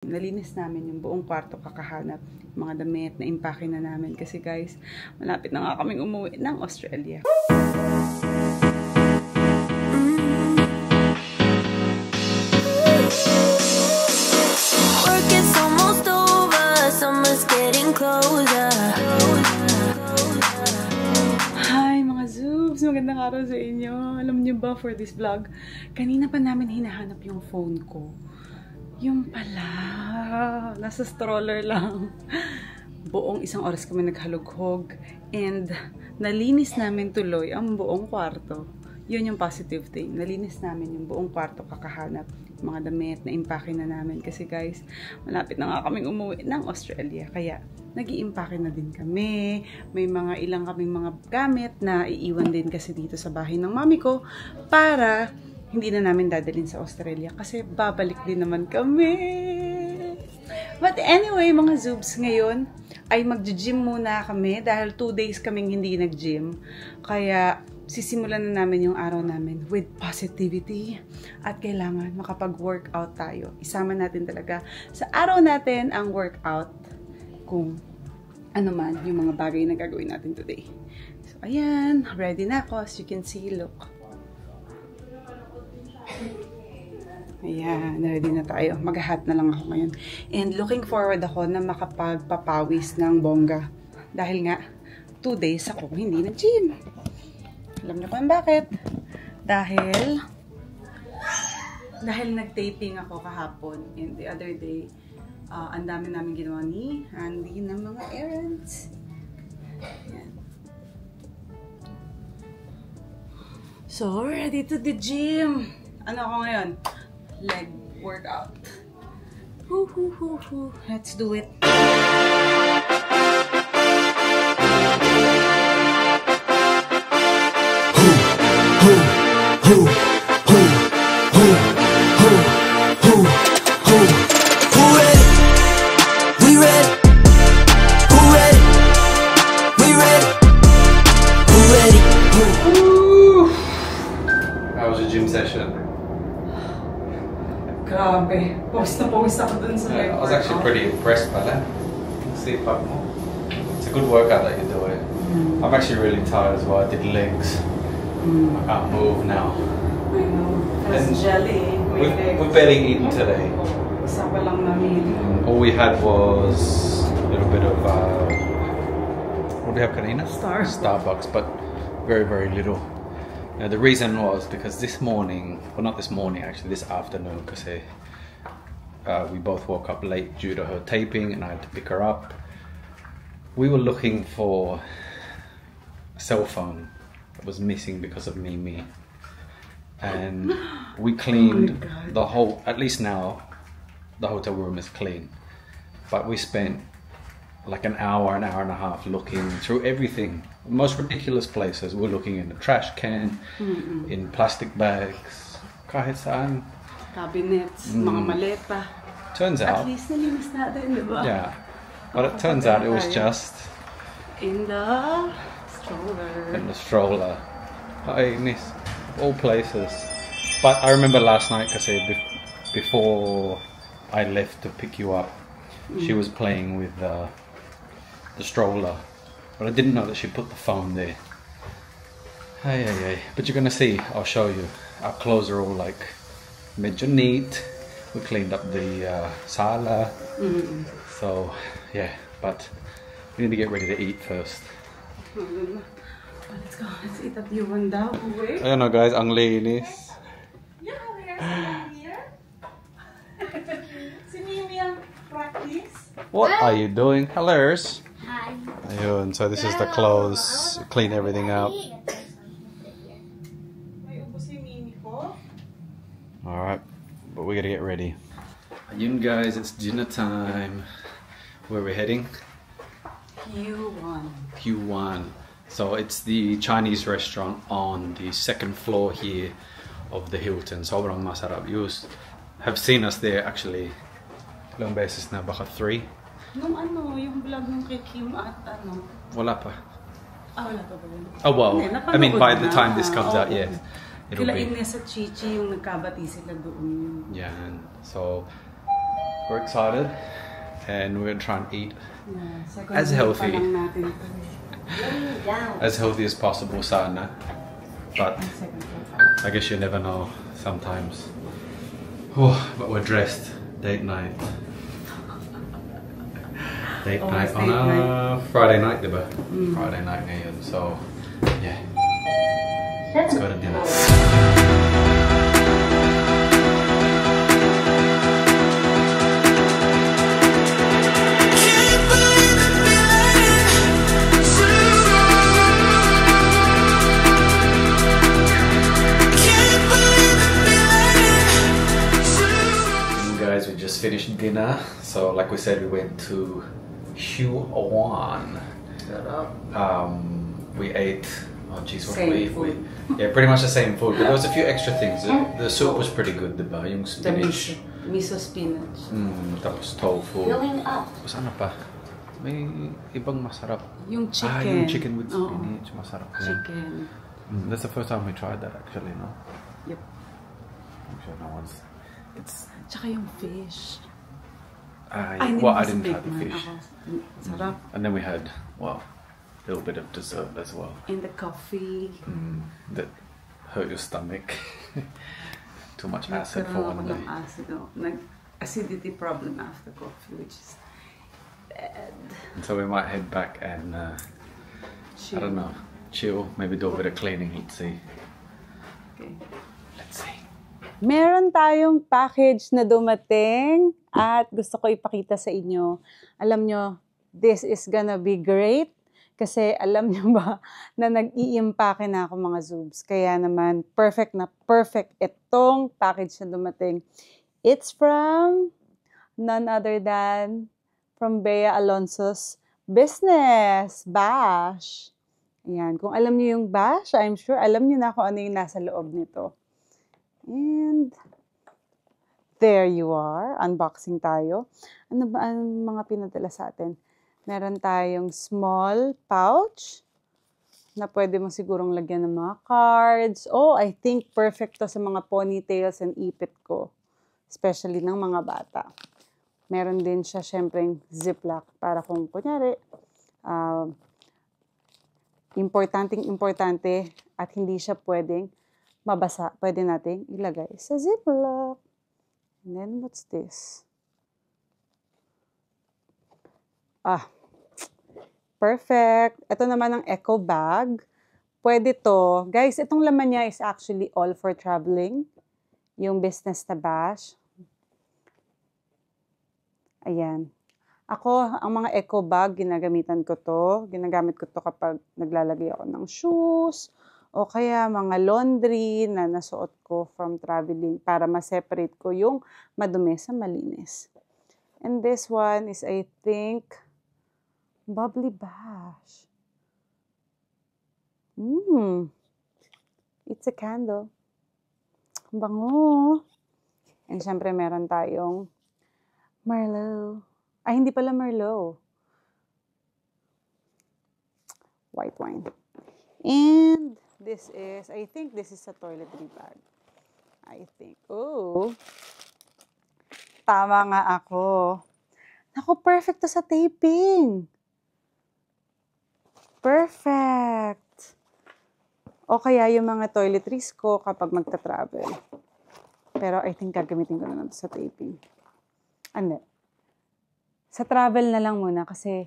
Nalinis namin yung buong kwarto kakahanap. Mga damit na impake na namin. Kasi guys, malapit na nga kaming umuwi ng Australia. Hi mga Zoobs! Magandang araw sa inyo. Alam niyo ba for this vlog, kanina pa namin hinahanap yung phone ko. Yung pala, nasa stroller lang. Buong isang oras kami naghalughog and nalinis namin tuloy ang buong kwarto. Yun yung positive thing. Nalinis namin yung buong kwarto kakahanap. Mga damit na impake na namin. Kasi guys, malapit na nga kaming umuwi ng Australia. Kaya nag-i-impake na din kami. May mga ilang kaming mga gamit na iiwan din kasi dito sa bahay ng mami ko para hindi na namin dadalhin sa Australia kasi babalik din naman kami. But anyway, mga Zoobs, ngayon ay mag-gym muna kami dahil 2 days kaming hindi nag-gym. Kaya sisimulan na namin yung araw namin with positivity at kailangan makapag-workout tayo. Isama natin talaga sa araw natin ang workout kung ano man yung mga bagay na gagawin natin today. So ayan, ready na ako. As you can see, look. Ayan, ready na tayo. Mag-hat na lang ako ngayon. And looking forward ako na makapagpapawis ng bongga. Dahil nga, 2 days ako hindi nag-gym. Alam niyo kung bakit? Dahil nag-taping ako kahapon. And the other day, ang dami namin ginawa ni Andy ng mga errands. Ayan. So, ready to the gym. Ano ako ngayon? Leg workout. Let's do it. How was your gym session? Grabe. Pawis na pawis ako dun sa leg I was actually pretty impressed by that. See if I can more. It's a good workout that you're doing. I'm actually really tired as well. I did legs. I can't move now. I know. That's jelly. We've barely eaten today. Isa pa lang namin. All we had was a little bit of what do we have, Karina? Starbucks, but very, very little. Now, the reason was because this morning, well not this morning actually, this afternoon, because we both woke up late due to her taping and I had to pick her up. We were looking for a cell phone that was missing because of Mimi. And we cleaned the whole, at least now, the hotel room is clean. But we spent like an hour and a half looking through everything. Most ridiculous places. We're looking in the trash can, in plastic bags, kahit saan. Cabinets, mga maleta. Turns out, at least nalinis natin, di ba? yeah. But it turns out it was just in the stroller. In the stroller. Ay, miss. All places. But I remember last night, kasi before I left to pick you up, she was playing with the stroller. But I didn't know that she put the phone there. Ay. But you're gonna see, I'll show you. Our clothes are all like medyo neat. We cleaned up the sala. So, yeah, but we need to get ready to eat first. Let's go. Let's eat at Yuan daw. Ayan o guys, ang linis. Yeah, there's here. Si Mimi ang practice. What are you doing? Hellos. Hi. Ayun, so this is the clothes. Clean everything up. Alright, but we gotta get ready. Ayun guys, it's dinner time. Where we're heading? Q1. So it's the Chinese restaurant on the 2nd floor here of the Hilton. Sobrang masarap. You have seen us there actually. Ilang beses na, baka 3? Nung ano, yung vlog nung kay Kim at ano? Wala pa. Wala pa ba yun? Oh well, I mean by the time this comes out, yes. Kila Ines at Chichi yung nagkabati sila doon. Yan. So, we're excited and we're gonna try and eat as healthy as possible sana, but I guess you never know sometimes. Oh, but we're dressed. Date night on a Friday night, diba? Friday night ngayon. So yeah, let's go to dinner. We just finished dinner, so like we said, we went to Huan. We ate, oh geez, what did we eat? Yeah, pretty much the same food, but there was a few extra things. The soup was pretty good, diba? Yung spinach. Miso spinach. Tapos tofu. Filling up. Tapos ano pa? May ibang masarap. Yung chicken. Ah, yung chicken with spinach. Masarap. Chicken. That's the first time we tried that actually, no? Yep. I'm sure no one's... Tsaka yung fish. Well, I didn't try the fish. Sarap. And then we had, well, a little bit of dessert as well. And the coffee. That hurt your stomach. Too much acid for one day. Acidity problem after coffee, which is bad. And so we might head back and, I don't know, chill, maybe do a bit of cleaning, let's see. Okay. Let's see. Meron tayong package na dumating at gusto ko ipakita sa inyo. Alam nyo, this is gonna be great kasi alam nyo ba na nag-i-impake na ako mga Zoobs. Kaya naman, perfect na perfect itong package na dumating. It's from none other than from Bea Alonso's business, Bash. Ayan, kung alam nyo yung Bash, I'm sure alam nyo na kung ano yung nasa loob nito. And there you are. Unboxing tayo. Ano ba ang mga pinadala sa atin? Meron tayong small pouch na pwede mo sigurong lagyan ng mga cards. Oh, I think perfect to sa mga ponytails and ipit ko. Especially ng mga bata. Meron din siya syempreng ziplock para kung kunyari importante at hindi siya pwedeng mabasa, pwede natin ilagay sa ziplock. And then, what's this? Perfect. Ito naman ang eco bag. Pwede to. Guys, itong laman niya is actually all for traveling. Yung business na Bash. Ayan. Ako, ang mga eco bag, ginagamitan ko to. Ginagamit ko to kapag naglalagay ako ng shoes, o kaya mga laundry na nasuot ko from traveling para ma-separate ko yung madumi sa malinis. And this one is, I think, Bubbly Bash. It's a candle. Bango. And syempre meron tayong Merlot. Ay, hindi pala Merlot. White wine. And this is, I think this is a toiletry bag. I think. Oh. Tama nga ako. Naku, perfect to sa taping. Perfect. O kaya yung mga toiletries ko kapag magta-travel. Pero I think gagamitin ko na lang sa taping. Ano? Sa travel na lang muna kasi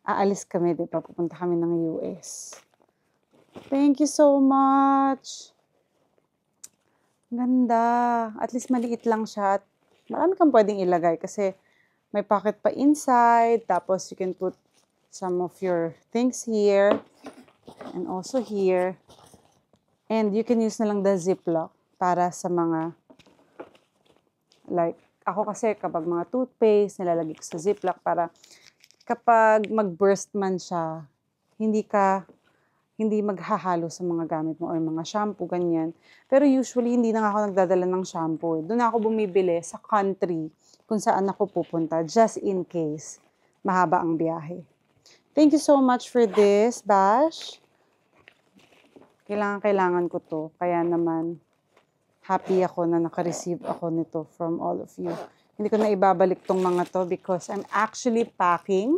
aalis kami, di ba? Pupunta kami ng US. Thank you so much. Ganda. At least maliit lang siya. Marami kang pwedeng ilagay kasi may pocket pa inside. Tapos you can put some of your things here. And also here. And you can use na lang the ziplock para sa mga like, ako kasi kapag mga toothpaste, nilalagay ko sa ziplock para kapag mag-burst man siya, hindi maghahalo sa mga gamit mo or mga shampoo, ganyan. Pero usually, hindi na ako nagdadala ng shampoo. Doon ako bumibili sa country kung saan ako pupunta, just in case mahaba ang biyahe. Thank you so much for this, Bash. Kailangan ko to. Kaya naman, happy ako na naka-receive ako nito from all of you. Hindi ko na ibabalik tong mga to because I'm actually packing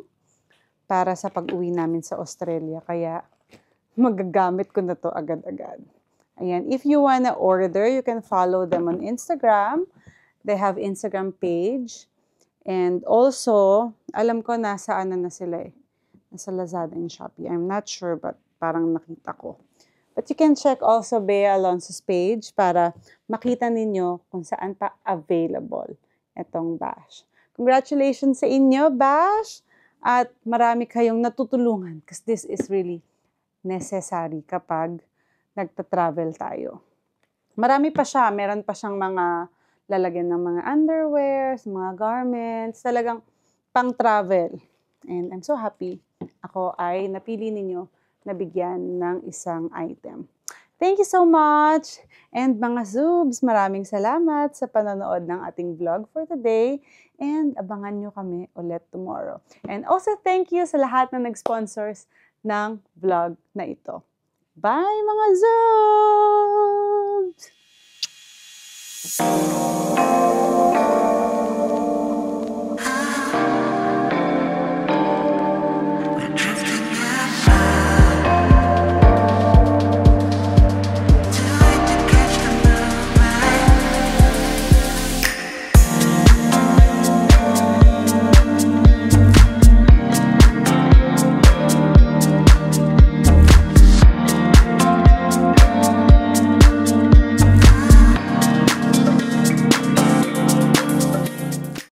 para sa pag-uwi namin sa Australia. Kaya magagamit ko na to agad-agad. Ayan. If you wanna order, you can follow them on Instagram. They have Instagram page. And also, alam ko nasa ano na sila eh. Nasa Lazada and Shopee. I'm not sure but parang nakita ko. But you can check also Bea Alonso's page para makita ninyo kung saan pa available itong Bash. Congratulations sa inyo, Bash! At marami kayong natutulungan because this is really necessary kapag nagta-travel tayo. Marami pa siya. Meron pa siyang mga lalagyan ng mga underwears, mga garments, talagang pang-travel. And I'm so happy ako ay napili ninyo na bigyan ng isang item. Thank you so much! And mga Zoobs, maraming salamat sa panonood ng ating vlog for today. And abangan nyo kami ulit tomorrow. And also thank you sa lahat na nag-sponsors ng vlog na ito. Bye mga Zoobs!